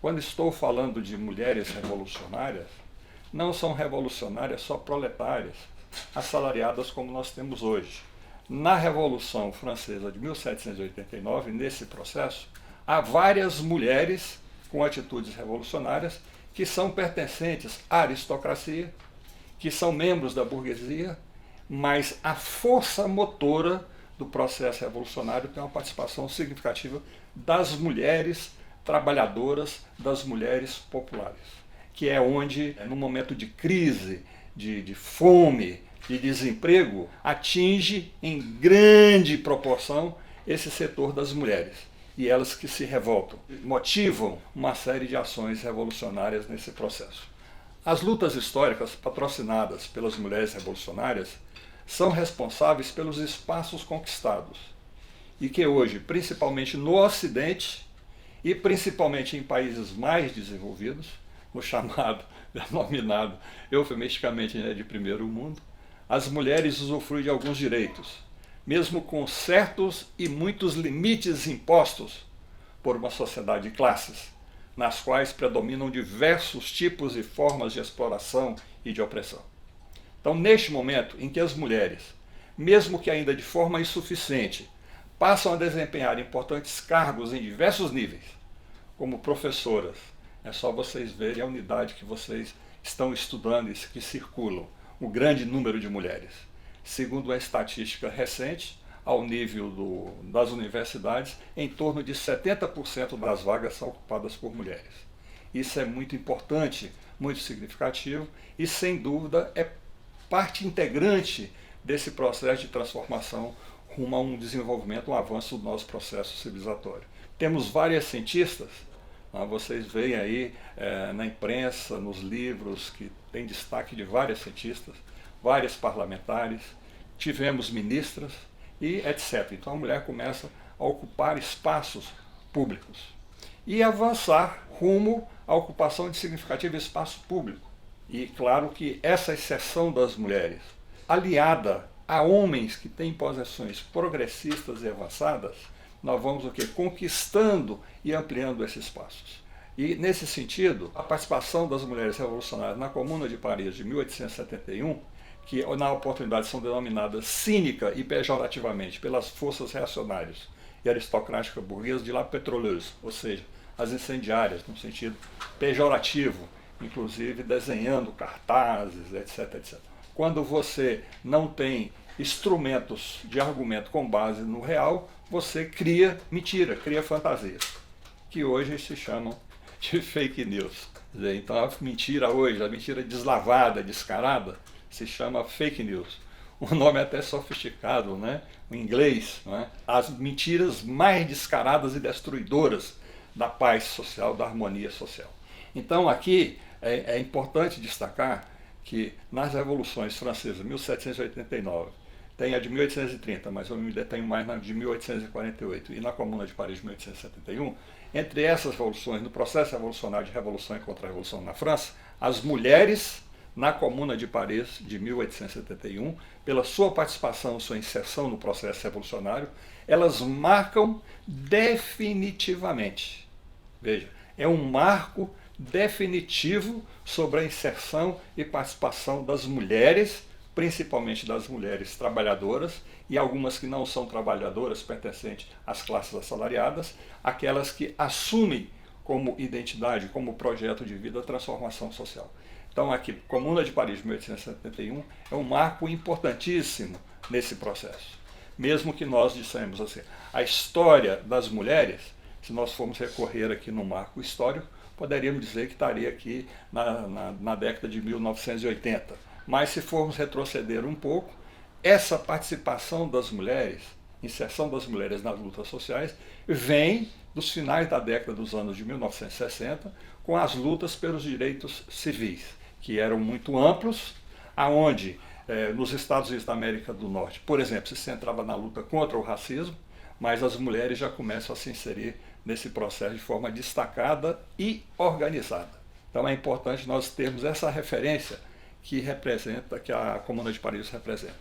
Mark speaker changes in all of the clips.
Speaker 1: Quando estou falando de mulheres revolucionárias, não são revolucionárias só proletárias, assalariadas como nós temos hoje. Na Revolução Francesa de 1789, nesse processo, há várias mulheres com atitudes revolucionárias que são pertencentes à aristocracia, que são membros da burguesia, mas a força motora do processo revolucionário tem uma participação significativa das mulheres trabalhadoras, das mulheres populares, que é onde, no momento de crise, de fome, de desemprego, atinge em grande proporção esse setor das mulheres. E elas que se revoltam, motivam uma série de ações revolucionárias nesse processo. As lutas históricas patrocinadas pelas mulheres revolucionárias são responsáveis pelos espaços conquistados e que hoje, principalmente no Ocidente e principalmente em países mais desenvolvidos, no chamado, denominado eufemisticamente de primeiro mundo, as mulheres usufruem de alguns direitos, mesmo com certos e muitos limites impostos por uma sociedade de classes, nas quais predominam diversos tipos e formas de exploração e de opressão. Então, neste momento em que as mulheres, mesmo que ainda de forma insuficiente, passam a desempenhar importantes cargos em diversos níveis, como professoras, é só vocês verem a unidade que vocês estão estudando e que circulam, o grande número de mulheres. Segundo a estatística recente, ao nível das universidades, em torno de 70% das vagas são ocupadas por mulheres. Isso é muito importante, muito significativo e, sem dúvida, é parte integrante desse processo de transformação rumo a um desenvolvimento, um avanço do nosso processo civilizatório. Temos várias cientistas, vocês veem aí na imprensa, nos livros, que tem destaque de várias cientistas, várias parlamentares, tivemos ministras e etc. Então a mulher começa a ocupar espaços públicos e avançar rumo à ocupação de significativo espaço público. E claro que essa exceção das mulheres, aliada a homens que têm posições progressistas e avançadas, nós vamos o quê? Conquistando e ampliando esses espaços. E, nesse sentido, a participação das mulheres revolucionárias na Comuna de Paris de 1871, que na oportunidade são denominadas cínica e pejorativamente pelas forças reacionárias e aristocráticas burguesas de la pétroleuse, ou seja, as incendiárias, no sentido pejorativo, inclusive desenhando cartazes, etc, etc. Quando você não tem instrumentos de argumento com base no real, você cria mentira, cria fantasias, que hoje se chamam de fake news. Então a mentira hoje, a mentira deslavada, descarada, se chama fake news. Um nome até sofisticado, né? O inglês, né? As mentiras mais descaradas e destruidoras da paz social, da harmonia social. Então aqui é importante destacar que nas revoluções francesas, 1789, tem a de 1830, mas eu me detenho mais na de 1848 e na Comuna de Paris de 1871, entre essas revoluções, no processo revolucionário de revolução e contra-revolução na França, as mulheres na Comuna de Paris de 1871, pela sua participação, sua inserção no processo revolucionário, elas marcam definitivamente, veja, é um marco definitivo sobre a inserção e participação das mulheres, principalmente das mulheres trabalhadoras e algumas que não são trabalhadoras, pertencentes às classes assalariadas, aquelas que assumem como identidade, como projeto de vida, a transformação social. Então aqui, Comuna de Paris de 1871 é um marco importantíssimo nesse processo. Mesmo que nós dissemos assim, a história das mulheres, se nós formos recorrer aqui no marco histórico, poderíamos dizer que estaria aqui na década de 1980. Mas se formos retroceder um pouco, essa participação das mulheres, inserção das mulheres nas lutas sociais, vem dos finais da década dos anos de 1960, com as lutas pelos direitos civis, que eram muito amplos, aonde nos Estados Unidos da América do Norte, por exemplo, se centrava na luta contra o racismo, mas as mulheres já começam a se inserir nesse processo de forma destacada e organizada. Então é importante nós termos essa referência que representa, que a Comuna de Paris representa.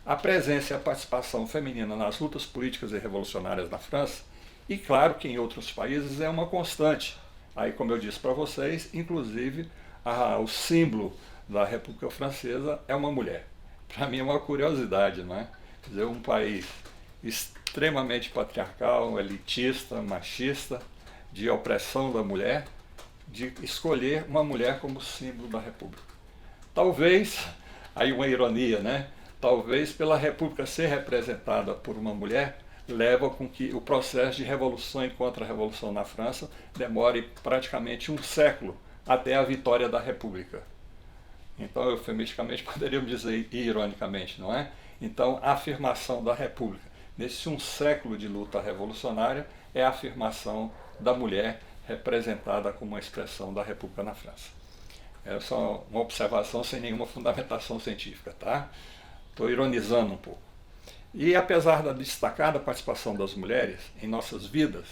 Speaker 1: A presença e a participação feminina nas lutas políticas e revolucionárias na França, e claro que em outros países, é uma constante. Aí, como eu disse para vocês, inclusive o símbolo da República Francesa é uma mulher. Para mim é uma curiosidade, não é? Quer dizer, um país extremamente patriarcal, elitista, machista, de opressão da mulher, de escolher uma mulher como símbolo da República. Talvez, aí uma ironia, né? Talvez pela República ser representada por uma mulher, leva com que o processo de revolução e contra-revolução na França demore praticamente um século até a vitória da República. Então, eufemisticamente, poderíamos dizer ironicamente, não é? Então, a afirmação da República, nesse um século de luta revolucionária, é a afirmação da mulher representada como uma expressão da República na França. É só uma observação sem nenhuma fundamentação científica, tá? Estou ironizando um pouco. E apesar da destacada participação das mulheres em nossas vidas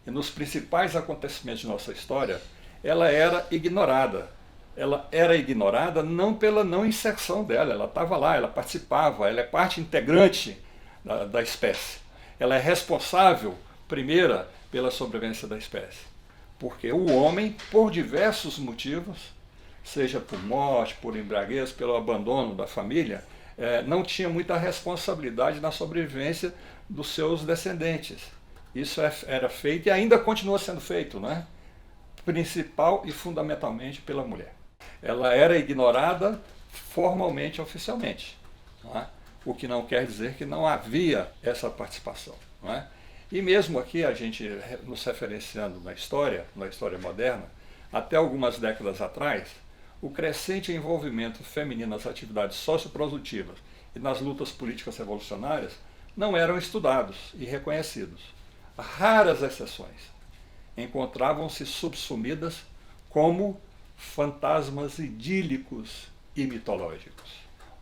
Speaker 1: e nos principais acontecimentos de nossa história, ela era ignorada. Ela era ignorada não pela não inserção dela, ela estava lá, ela participava, ela é parte integrante da espécie. Ela é responsável, primeira, pela sobrevivência da espécie. Porque o homem, por diversos motivos, seja por morte, por embriaguez, pelo abandono da família, não tinha muita responsabilidade na sobrevivência dos seus descendentes. Isso era feito e ainda continua sendo feito, né? Principal e fundamentalmente pela mulher. Ela era ignorada formalmente, oficialmente, não é? O que não quer dizer que não havia essa participação, não é? E mesmo aqui, a gente nos referenciando na história moderna, até algumas décadas atrás, o crescente envolvimento feminino nas atividades socioprodutivas e nas lutas políticas revolucionárias não eram estudados e reconhecidos. Raras exceções encontravam-se subsumidas como fantasmas idílicos e mitológicos.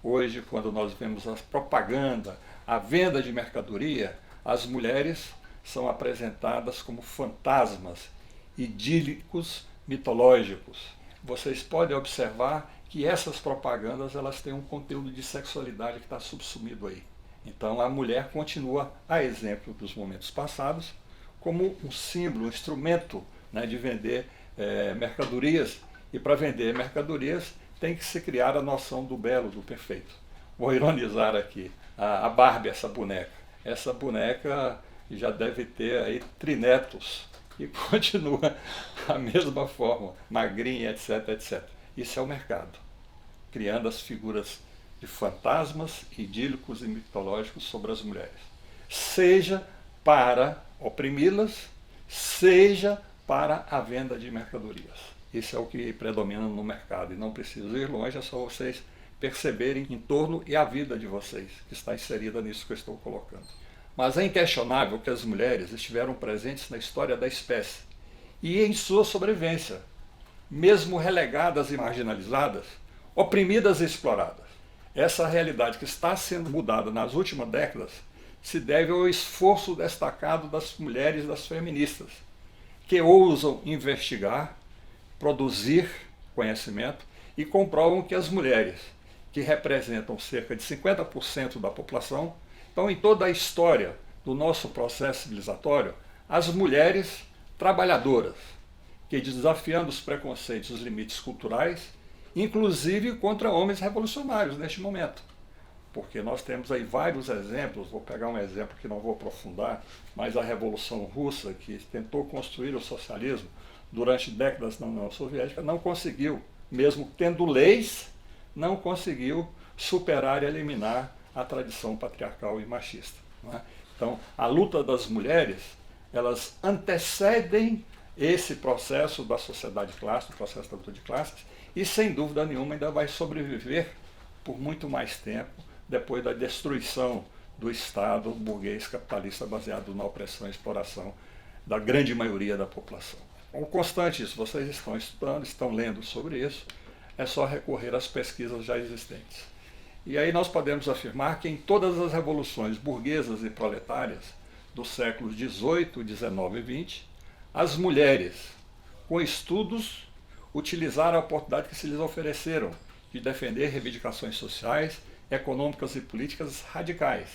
Speaker 1: Hoje, quando nós vemos a propaganda, a venda de mercadoria, as mulheres são apresentadas como fantasmas idílicos mitológicos. Vocês podem observar que essas propagandas elas têm um conteúdo de sexualidade que está subsumido aí. Então a mulher continua, a exemplo dos momentos passados, como um símbolo, um instrumento, né, de vender mercadorias. E para vender mercadorias tem que se criar a noção do belo, do perfeito. Vou ironizar aqui a Barbie, essa boneca. Essa boneca já deve ter aí trinetos e continua da mesma forma, magrinha, etc, etc. Isso é o mercado, criando as figuras de fantasmas idílicos e mitológicos sobre as mulheres. Seja para oprimi-las, seja para a venda de mercadorias. Isso é o que predomina no mercado e não preciso ir longe, é só vocês perceberem em torno e a vida de vocês, que está inserida nisso que eu estou colocando. Mas é inquestionável que as mulheres estiveram presentes na história da espécie e em sua sobrevivência, mesmo relegadas e marginalizadas, oprimidas e exploradas. Essa realidade que está sendo mudada nas últimas décadas se deve ao esforço destacado das mulheres, das feministas, que ousam investigar, produzir conhecimento e comprovam que as mulheres, que representam cerca de 50% da população, então, em toda a história do nosso processo civilizatório, as mulheres trabalhadoras, que desafiando os preconceitos, os limites culturais, inclusive contra homens revolucionários neste momento. Porque nós temos aí vários exemplos, vou pegar um exemplo que não vou aprofundar, mas a Revolução Russa, que tentou construir o socialismo durante décadas na União Soviética, não conseguiu, mesmo tendo leis, não conseguiu superar e eliminar a tradição patriarcal e machista. Não é? Então, a luta das mulheres, elas antecedem esse processo da sociedade clássica, o processo da luta de classes, e sem dúvida nenhuma ainda vai sobreviver por muito mais tempo depois da destruição do Estado burguês capitalista baseado na opressão e exploração da grande maioria da população. É constante isso, vocês estão estudando, estão lendo sobre isso, é só recorrer às pesquisas já existentes. E aí nós podemos afirmar que em todas as revoluções burguesas e proletárias dos séculos XVIII, XIX e XX, as mulheres, com estudos, utilizaram a oportunidade que se lhes ofereceram de defender reivindicações sociais, econômicas e políticas radicais.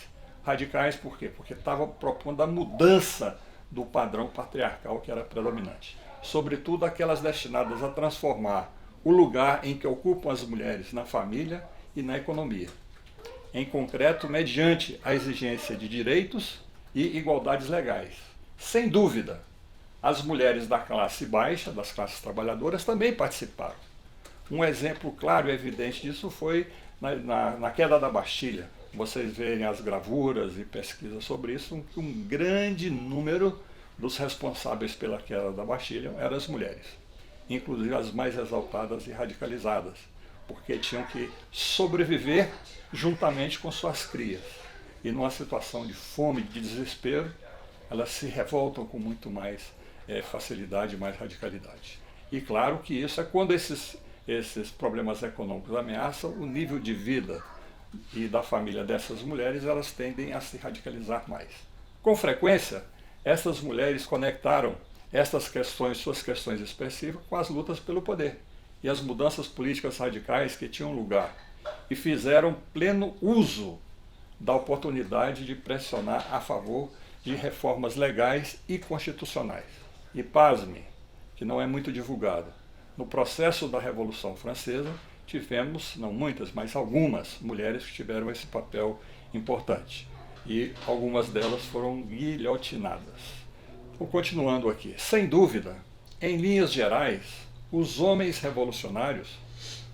Speaker 1: Radicais por quê? Porque estavam propondo a mudança do padrão patriarcal que era predominante. sobretudo aquelas destinadas a transformar o lugar em que ocupam as mulheres na família e na economia. Em concreto, mediante a exigência de direitos e igualdades legais. Sem dúvida, as mulheres da classe baixa, das classes trabalhadoras, também participaram. Um exemplo claro e evidente disso foi na queda da Bastilha. Vocês verem as gravuras e pesquisas sobre isso, que um grande número dos responsáveis pela queda da Bastilha eram as mulheres, inclusive as mais exaltadas e radicalizadas, porque tinham que sobreviver juntamente com suas crias. E numa situação de fome, de desespero, elas se revoltam com muito mais facilidade e mais radicalidade. E claro que isso é quando esses problemas econômicos ameaçam o nível de vida e da família dessas mulheres, elas tendem a se radicalizar mais. Com frequência, essas mulheres conectaram essas questões, suas questões expressivas, com as lutas pelo poder e as mudanças políticas radicais que tinham lugar, e fizeram pleno uso da oportunidade de pressionar a favor de reformas legais e constitucionais. E pasme, que não é muito divulgado, no processo da Revolução Francesa tivemos, não muitas, mas algumas mulheres que tiveram esse papel importante. E algumas delas foram guilhotinadas. Então, continuando aqui, sem dúvida, em linhas gerais, os homens revolucionários,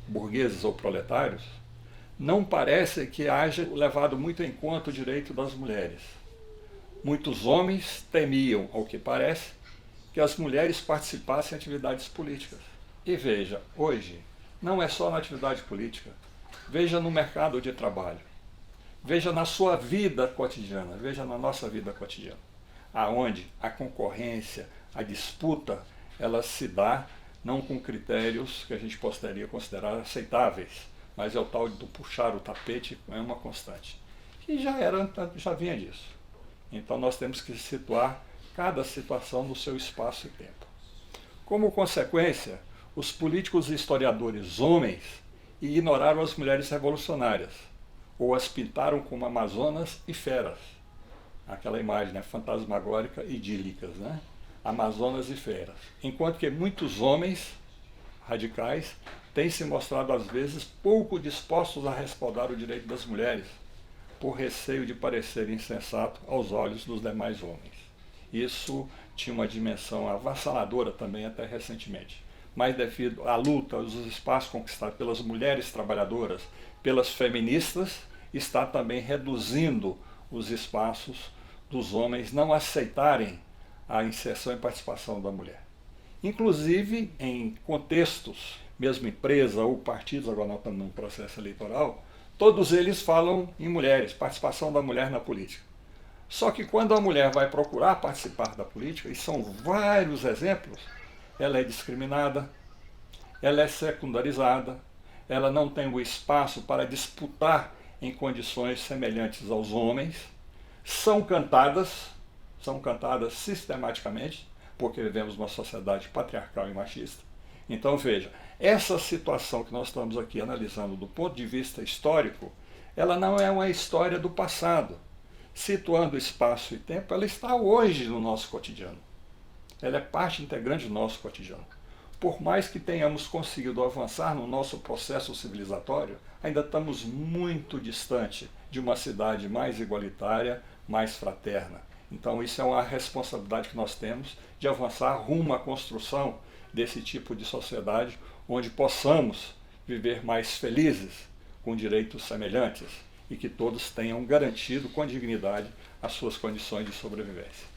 Speaker 1: burgueses ou proletários, não parece que haja levado muito em conta o direito das mulheres. Muitos homens temiam, ao que parece, que as mulheres participassem em atividades políticas. E veja, hoje, não é só na atividade política, veja no mercado de trabalho, veja na sua vida cotidiana, veja na nossa vida cotidiana, aonde a concorrência, a disputa, ela se dá não com critérios que a gente poderia considerar aceitáveis, mas é o tal do puxar o tapete, é uma constante. E já vinha disso. Então nós temos que situar cada situação no seu espaço e tempo. Como consequência, os políticos e historiadores homens ignoraram as mulheres revolucionárias, ou as pintaram como amazonas e feras. Aquela imagem, né, fantasmagórica, idílicas, né? Amazonas e feras. Enquanto que muitos homens radicais têm se mostrado, às vezes, pouco dispostos a respaldar o direito das mulheres, por receio de parecer insensato aos olhos dos demais homens. Isso tinha uma dimensão avassaladora também até recentemente. Mas devido à luta, aos espaços conquistados pelas mulheres trabalhadoras, pelas feministas, está também reduzindo os espaços dos homens não aceitarem a inserção e participação da mulher. Inclusive em contextos, mesmo empresa ou partidos, agora nós estamos num processo eleitoral, todos eles falam em mulheres, participação da mulher na política. Só que quando a mulher vai procurar participar da política, e são vários exemplos, ela é discriminada, ela é secundarizada, ela não tem o espaço para disputar em condições semelhantes aos homens, são cantadas sistematicamente, porque vivemos numa sociedade patriarcal e machista. Então veja, essa situação que nós estamos aqui analisando do ponto de vista histórico, ela não é uma história do passado. Situando espaço e tempo, ela está hoje no nosso cotidiano. Ela é parte integrante do nosso cotidiano. Por mais que tenhamos conseguido avançar no nosso processo civilizatório, ainda estamos muito distante de uma cidade mais igualitária, mais fraterna. Então isso é uma responsabilidade que nós temos de avançar rumo à construção desse tipo de sociedade, onde possamos viver mais felizes, com direitos semelhantes, e que todos tenham garantido com dignidade as suas condições de sobrevivência.